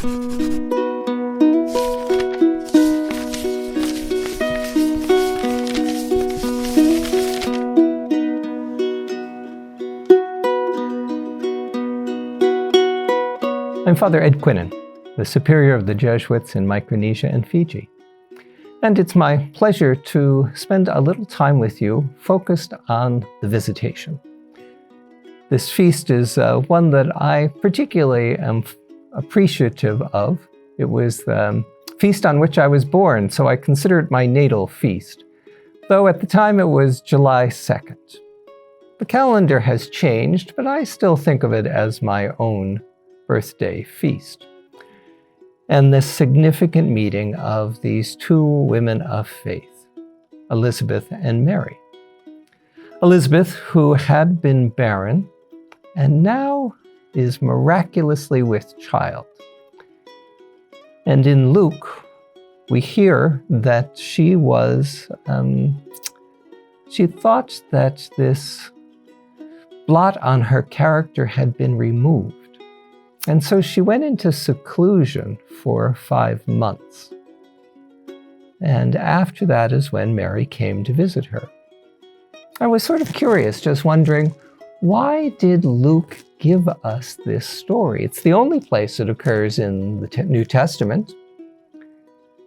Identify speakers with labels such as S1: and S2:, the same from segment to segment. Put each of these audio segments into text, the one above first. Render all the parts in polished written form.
S1: I'm Father Ed Quinnan, the Superior of the Jesuits in Micronesia and Fiji. And it's my pleasure to spend a little time with you focused on the Visitation. This feast is one that I particularly am appreciative of. It was the feast on which I was born, so I consider it my natal feast, though at the time it was July 2nd. The calendar has changed, but I still think of it as my own birthday feast. And this significant meeting of these two women of faith, Elizabeth and Mary. Elizabeth, who had been barren and now is miraculously with child. And in Luke, we hear that she thought that this blot on her character had been removed. And so she went into seclusion for 5 months. And after that is when Mary came to visit her. I was sort of curious, just wondering, why did Luke give us this story? It's the only place it occurs in the New Testament.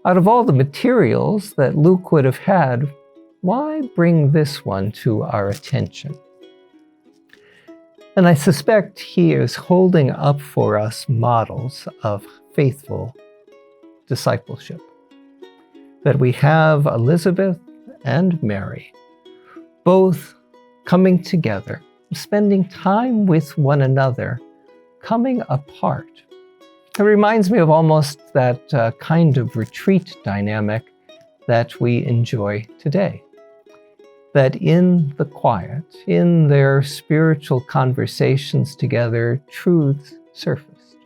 S1: Out of all the materials that Luke would have had, why bring this one to our attention? And I suspect he is holding up for us models of faithful discipleship. That we have Elizabeth and Mary, both coming together, spending time with one another, coming apart. It reminds me of almost that kind of retreat dynamic that we enjoy today. That in the quiet, in their spiritual conversations together, truths surfaced.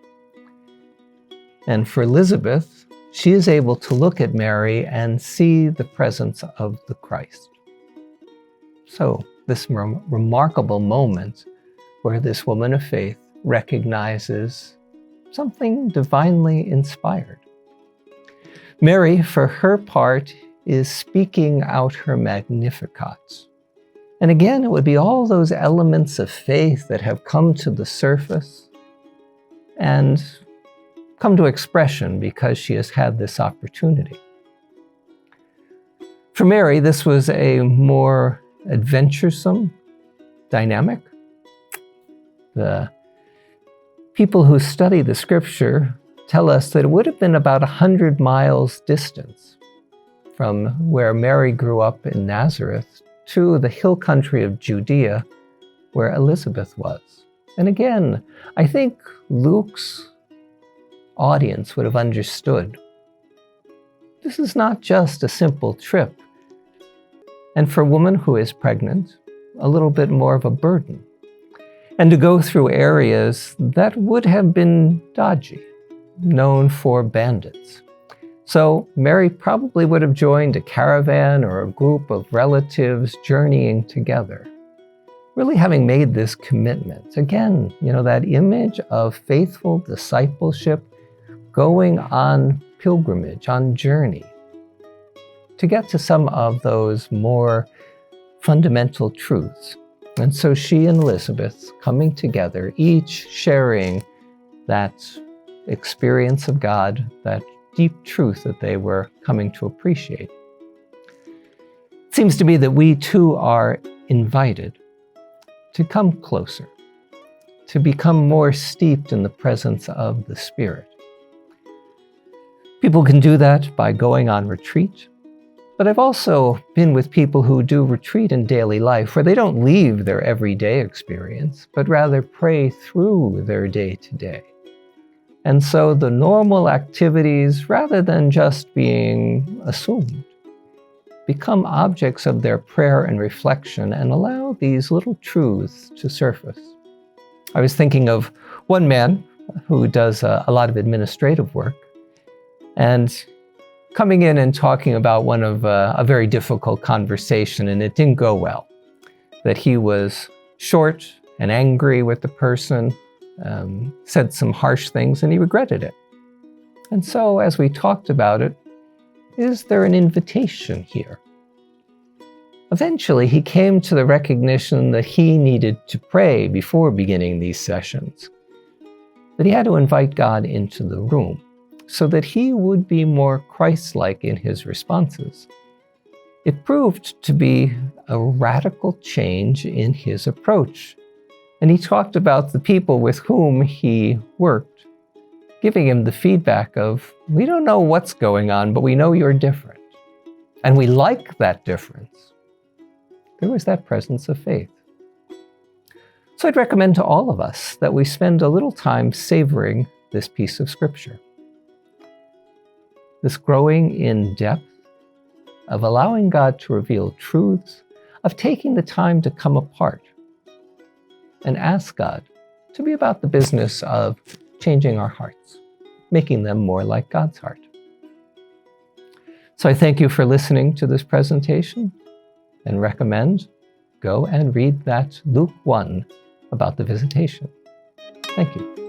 S1: And for Elizabeth, she is able to look at Mary and see the presence of the Christ. So, this remarkable moment where this woman of faith recognizes something divinely inspired. Mary, for her part, is speaking out her Magnificat. And again, it would be all those elements of faith that have come to the surface and come to expression because she has had this opportunity. For Mary, this was a more adventuresome dynamic. The people who study the scripture tell us that it would have been about 100 miles distance from where Mary grew up in Nazareth to the hill country of Judea, where Elizabeth was. And again, I think Luke's audience would have understood this is not just a simple trip. And for a woman who is pregnant, a little bit more of a burden. And to go through areas that would have been dodgy, known for bandits. So Mary probably would have joined a caravan or a group of relatives journeying together, really having made this commitment. Again, that image of faithful discipleship, going on pilgrimage, on journey, to get to some of those more fundamental truths. And so she and Elizabeth coming together, each sharing that experience of God, that deep truth that they were coming to appreciate. It seems to me that we too are invited to come closer, to become more steeped in the presence of the Spirit. People can do that by going on retreat, but I've also been with people who do retreat in daily life where they don't leave their everyday experience, but rather pray through their day-to-day. And so the normal activities, rather than just being assumed, become objects of their prayer and reflection and allow these little truths to surface. I was thinking of one man who does a lot of administrative work, and coming in and talking about one of a very difficult conversation, and it didn't go well. That he was short and angry with the person, said some harsh things, and he regretted it. And so, as we talked about it, is there an invitation here? Eventually, he came to the recognition that he needed to pray before beginning these sessions, that he had to invite God into the room so that he would be more Christ-like in his responses. It proved to be a radical change in his approach. And he talked about the people with whom he worked, giving him the feedback of, we don't know what's going on, but we know you're different. And we like that difference. There was that presence of faith. So I'd recommend to all of us that we spend a little time savoring this piece of scripture. This growing in depth of allowing God to reveal truths, of taking the time to come apart and ask God to be about the business of changing our hearts, making them more like God's heart. So I thank you for listening to this presentation and recommend go and read that Luke 1 about the visitation. Thank you.